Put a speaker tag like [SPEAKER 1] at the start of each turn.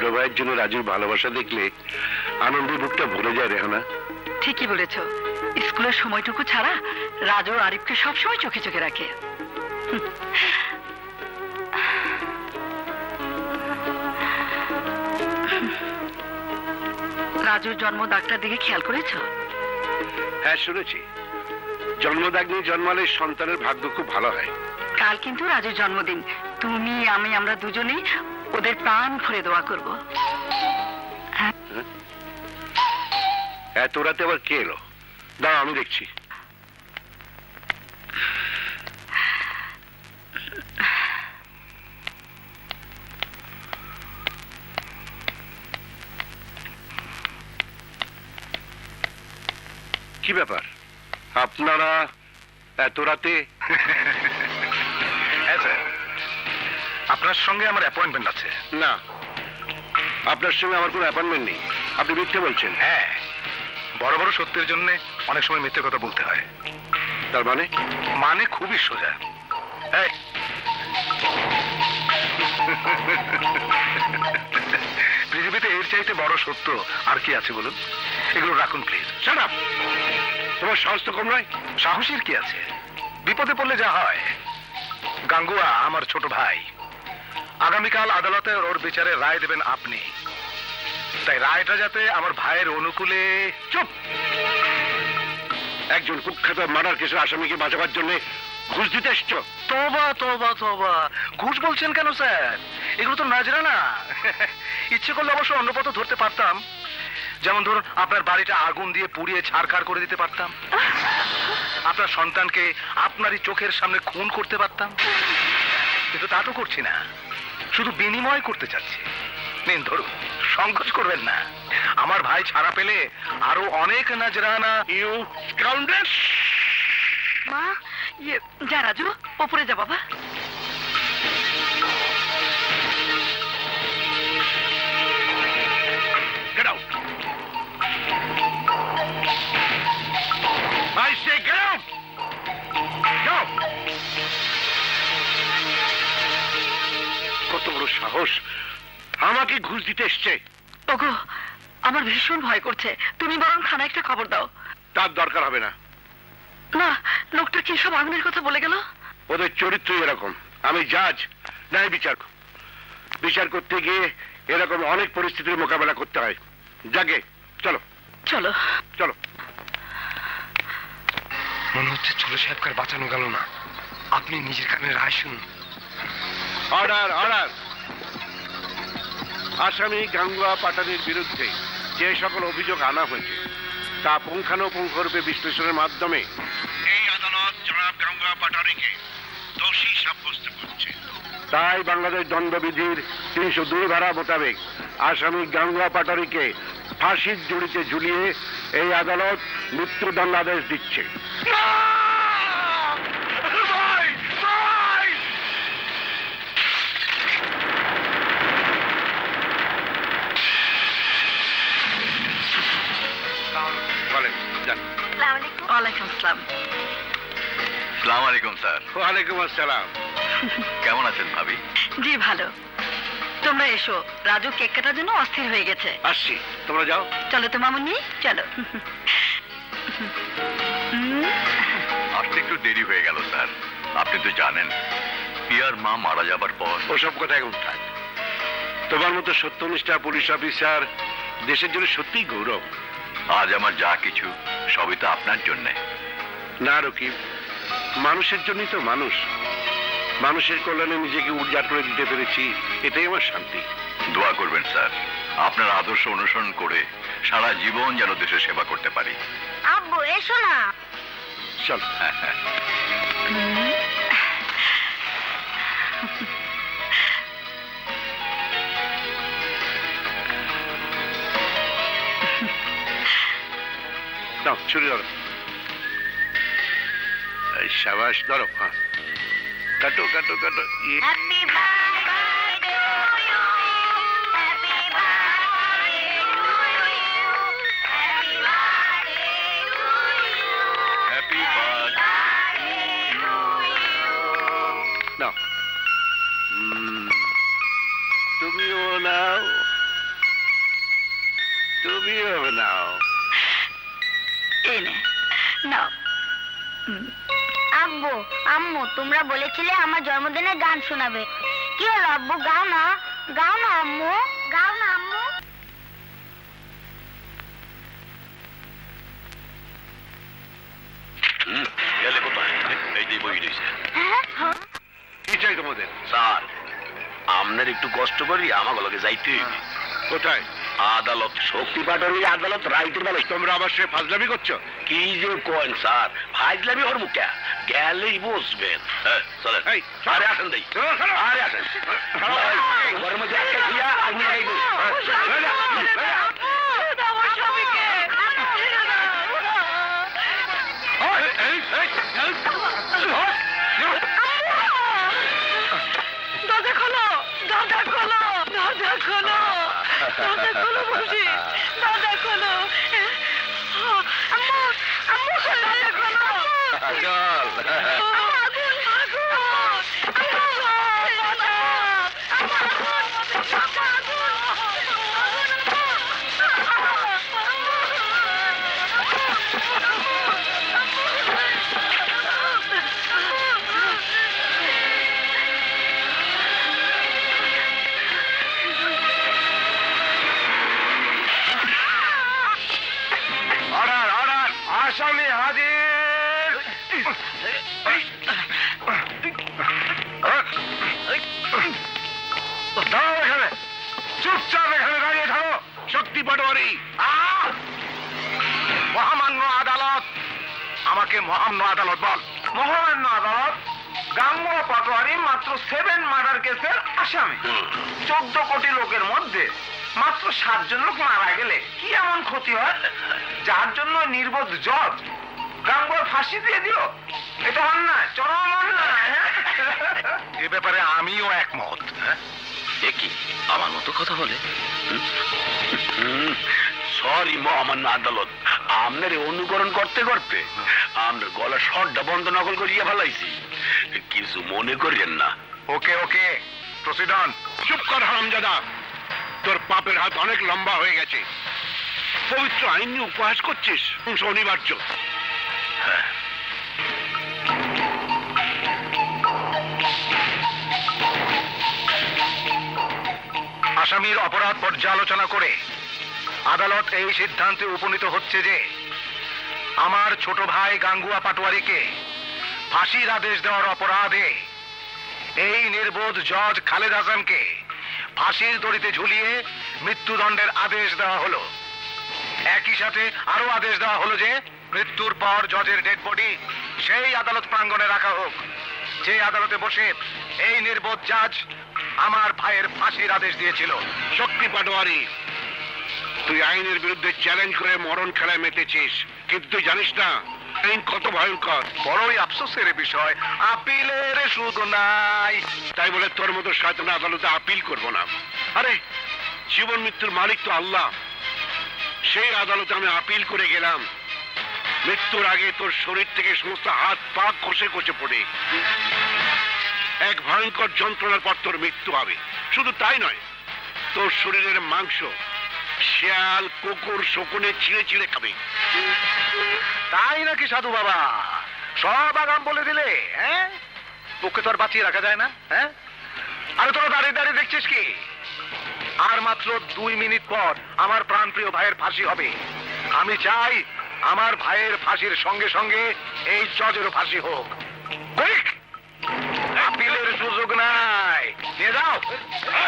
[SPEAKER 1] ছোট ভাইয়ের জন্য রাজুর ভালোবাসা দেখলে আনন্দের বুকটা ভরে যায় রেহানা।
[SPEAKER 2] ঠিকই বলেছ, স্কুলের সময়টুকু ছাড়া রাজু আরিফকে সবসময় চোখে চোখে রাখে। রাজুর জন্ম দাগটার দিকে খেয়াল করেছো?
[SPEAKER 1] হ্যাঁ শুনেছি, জন্মদাগ নিয়ে জন্মালে সন্তানের ভাগ্য খুব ভালো হয়।
[SPEAKER 2] কাল কিন্তু রাজুর জন্মদিন, তুমি আমি আমরা দুজনেই ওদের প্রাণ ভরে দোয়া করব।
[SPEAKER 1] এত রাতে আবার কে এলো? দাঁড়া আমি দেখছি। কি ব্যাপার আপনারা এত রাতে?
[SPEAKER 3] হ্যাঁ স্যার, আপনার সঙ্গে আমার অ্যাপয়েন্টমেন্ট আছে।
[SPEAKER 1] না, আপনার সঙ্গে আমার কোনো অ্যাপয়েন্টমেন্ট নেই, আপনি মিথ্যে বলছেন।
[SPEAKER 3] হ্যাঁ, বড় বড় সত্যের জন্য অনেক সময় মিথ্যে কথা বলতে হয়।
[SPEAKER 1] তার মানে?
[SPEAKER 3] মানে খুবই সোজা। এই, পৃথিবীতে এর চাইতে বড় সত্য আর কি আছে বলুন? এগুলো রাখুন প্লিজ।
[SPEAKER 1] Shut up! তোমার সাহস তো কম নয়।
[SPEAKER 3] সাহসীর কি আছে? বিপদে পড়লে যা হয়। গাঙ্গুয়া আমার ছোট ভাই, আগামীকাল আদালতে ওর বিচারে রায় দেবেন আপনি। তাই রায়টা যাতে আমার ভাইয়ের অনুকূলে।
[SPEAKER 1] চুপ! একজন কুখ্যাত মার্ডার কেসের আসামিকে বাঁচাবার জন্য ঘুষ দিতে এসছো?
[SPEAKER 3] তোবা তোবা তোবা, ঘুষ বলছেন কেন স্যার? এগুলো তো নাজরানা। ইচ্ছে করলে অবশ্য অন্য পথ ধরতে পারতাম, যেমন ধরুন আপনার বাড়িটা আগুন দিয়ে পুড়িয়ে ছারখার করে দিতে পারতাম, আপনার সন্তানকে আপনারই চোখের সামনে খুন করতে পারতাম, কিন্তু তা তো করছি না, শুধু বিনিময় করতে চাচ্ছি। নিন ধরুন, সংকোচ করবেন না। আমার ভাই ছাড়া পেলে আরো অনেক নাজরানা।
[SPEAKER 1] ইউ স্কাউন্ডার!
[SPEAKER 2] মা, যা রাজু, ওপরে যা বাবা।
[SPEAKER 1] Get out! I say get out! Go! কত বড় সাহস, আমাকে ঘুষ দিতে এসছে।
[SPEAKER 2] ওগো, আমার ভীষণ ভয় করছে, তুমি বরং থানায় একটা খবর দাও।
[SPEAKER 1] তার দরকার হবে না।
[SPEAKER 2] না, লোকটা কি সব আগুনের কথা বলে গেল?
[SPEAKER 1] ওদের চরিত্রই এরকম। আমি জাজ, ন্যায় বিচার করতে গিয়ে এরকম অনেক পরিস্থিতির মোকাবেলা করতে হয়। জাগে চলো
[SPEAKER 2] চলো
[SPEAKER 1] চলো।
[SPEAKER 3] মনে হচ্ছে ছোট সাহেবকে আর বাঁচানো গেল না। আপনি নিজের কানে রায় শুনুন।
[SPEAKER 1] Order order! আসামি গাঙ্গুয়া পাটানির বিরুদ্ধে যে সকল অভিযোগ আনা হয়েছে তা পুঙ্খানুপুঙ্খরূপে বিশ্লেষণের মাধ্যমে এই আদালত জনাব গাঙ্গুয়া পাটানিকে দোষী সাব্যস্ত করছে। তাই বাংলাদেশ দণ্ডবিধির ৩০২ ধারা মোতাবেক আসামি গাঙ্গুয়া পাটানিকে ফাঁসির জড়িতে ঝুলিয়ে এই আদালত মৃত্যুদণ্ডাদেশ দিচ্ছে।
[SPEAKER 2] ওয়ালাইকুম আসসালাম।
[SPEAKER 4] আসসালামু আলাইকুম স্যার।
[SPEAKER 1] ওয়ালাইকুম আসসালাম।
[SPEAKER 4] কেমন আছেন ভাবি?
[SPEAKER 2] জি ভালো। তোমরা এসো, রাজু কেক কাটার জন্য অস্থির হয়ে গেছে।
[SPEAKER 1] আসছি, তোমরা যাও।
[SPEAKER 2] চলো তো মামুনি, চলো।
[SPEAKER 4] আসতে একটু দেরি হয়ে গেল স্যার। আপনি তো জানেন পিয়ার মা মারা যাবার পর।
[SPEAKER 1] ওসব কথা এখন থাক। তোমার মতো সত্যনিষ্ঠা পুলিশ অফিসার দেশের জন্য সত্যিই গৌরব।
[SPEAKER 4] আজ আমার যা কিছু সবই তো আপনার জন্যে।
[SPEAKER 1] না রকিব, মানুষের জন্যই তো মানুষ। মানুষের কল্যাণে নিজেকে উজাড় করে দিতে পেরেছি, এটাই আমার শান্তি।
[SPEAKER 4] দোয়া করবেন স্যার, আপনার আদর্শ অনুসরণ করে সারা জীবন যেন দেশের সেবা করতে পারি।
[SPEAKER 5] আব্বু এসো না।
[SPEAKER 1] চল।
[SPEAKER 4] হ্যাঁ হ্যাঁ।
[SPEAKER 1] দাও ছুরি ধরো। এই সাবাস, ধরো। হ্যাঁ, কাটো কাটো কাটো।
[SPEAKER 5] Happy birthday to you, happy birthday to you, happy birthday to you,
[SPEAKER 4] happy birthday to you.
[SPEAKER 1] নাও। তুমিও নাও। তুমিও নাও।
[SPEAKER 2] এই নে নাও।
[SPEAKER 5] আব্বু আম্মু তোমরা বলেছিলে আমার জন্মদিনে গান শোনাবে, কি হলো আব্বু? গাও না, গাও না আম্মু, গাও না আম্মু।
[SPEAKER 4] গেলে কোথায়? এই যে বই রয়েছে।
[SPEAKER 5] হ্যাঁ
[SPEAKER 1] কি চাই তোমাদের?
[SPEAKER 4] স্যার, আপনার একটু কষ্ট করি আমাকে লগে যাইতে হইবে।
[SPEAKER 1] কোথায়?
[SPEAKER 4] আদালত। শক্তি পাটরি আদালত রাইতের বেলা।
[SPEAKER 1] তোমরা আবার সে ফাজলামি করছো?
[SPEAKER 4] কি যে কয়েন স্যার, ফাইজলামি ওর মুখে গেলেই বসবেন। চলেন।
[SPEAKER 1] এই,
[SPEAKER 4] আরে আসেন দেই। আরে আসেন। ঘরের মধ্যে একটা দিয়া আগুন লাগাই দিই।
[SPEAKER 2] আমার স্বামীকে দরজা খোলো, দরজা খোলো, দরজা খোলো, দরজা খোলো বলছি, দরজা খোলো। আম্মু, আম্মু দরজা খোলো।
[SPEAKER 4] চল।
[SPEAKER 2] আগুন, আগুন,
[SPEAKER 3] অর্ডার অর্ডার, আসামি হাজির। দাঁড়াও এখানে, চুপচাপ এখানে দাঁড়িয়ে থাকো।
[SPEAKER 1] শক্তি পাটোয়ারি,
[SPEAKER 3] মহামান্য আদালত, আমাকে মহামান্য আদালত বল। মহামান্য আদালত, গাঙ্গুয়া পাটোয়ারি মাত্র 7 মার্ডার কেসের আসামি। 14 কোটি লোকের মধ্যে মাত্র 7 জন লোক মারা গেলে কি এমন ক্ষতি হয় যার জন্য নির্বোধ জজ গাঙ্গুয়ার ফাঁসি দিয়ে দিল? এটা অন্যায়, চরম অন্যায়। এ ব্যাপারে আমিও একমত।
[SPEAKER 4] কি আমার মতো কথা বলে? সরি মহামান্য আদালত, আপনার অনুকরণ করতে করতে আপনার গলা শটটা বন্ধ নকল করিয়া ফেলাইছি, কিছু মনে করিয়েন না।
[SPEAKER 3] ওকে ওকে, প্রসিড অন।
[SPEAKER 1] চুপ কর হারামজাদা। তোর পাপের হাত অনেক লম্বা হয়ে গেছে। পবিত্র আইন নিয়ে উপহাস করছিস, অনিবার্য।
[SPEAKER 3] আসামির অপরাধ পর্যালোচনা করে আদালত এই সিদ্ধান্তে উপনীত হচ্ছে যে আমার ছোট ভাই গাঙ্গুয়া পাটোয়ারিকে ফাঁসির আদেশ দেওয়ার অপরাধে এই নির্বোধ জজ খালেদ হাসানকে ফাঁসির দড়িতে ঝুলিয়ে মৃত্যুদণ্ডের আদেশ দেওয়া হলো। একই সাথে আরো আদেশ দেওয়া হলো যে মৃত্যুর পর জজের ডেড বডি সেই আদালত প্রাঙ্গণে রাখা হোক যে আদালতে বসে এই নির্বোধ জজ আমার ভাইয়ের ফাঁসির আদেশ দিয়েছিল।
[SPEAKER 1] শক্তি পাটোয়ারি, তুই আইনের বিরুদ্ধে চ্যালেঞ্জ করে মরণ খেলায় মেতেছিস, কিন্তু তুই জানিস না আইন কত ভয়ঙ্কর।
[SPEAKER 3] বড়ই আফসোসের বিষয়, আপিলের সুযোগ নাই।
[SPEAKER 1] তাই বলে তোর মতো শয়তান আদালতে আপিল করব না। আরে জীবন মৃত্যুর মালিক তো আল্লাহ। সেই আদালতে আমি আপিল করে গেলাম, মৃত্যুর আগে তোর শরীর থেকে সমস্ত হাত পা খসে খসে পড়ে এক ভয়ঙ্কর যন্ত্রণার পর তোর মৃত্যু হবে। শুধু তাই নয়, তোর শরীরের মাংস শিয়াল, কুকুর, শকুনে ছিঁড়ে ছিঁড়ে খাবে।
[SPEAKER 3] তাই নাকি সাধু বাবা? সব আগাম বলে দিলে, হ্যাঁ? তোকে তো আর বাঁচিয়ে রাখা যায় না, হ্যাঁ? আরে তোরা দাঁড়িয়ে দাঁড়িয়ে দেখছিস কি? আর মাত্র 2 মিনিট পর আমার প্রাণপ্রিয় ভাইয়ের ফাঁসি হবে। আমি চাই আমার ভাইয়ের ফাঁসির সঙ্গে সঙ্গে এই জজেরও ফাঁসি হোক। কুইক!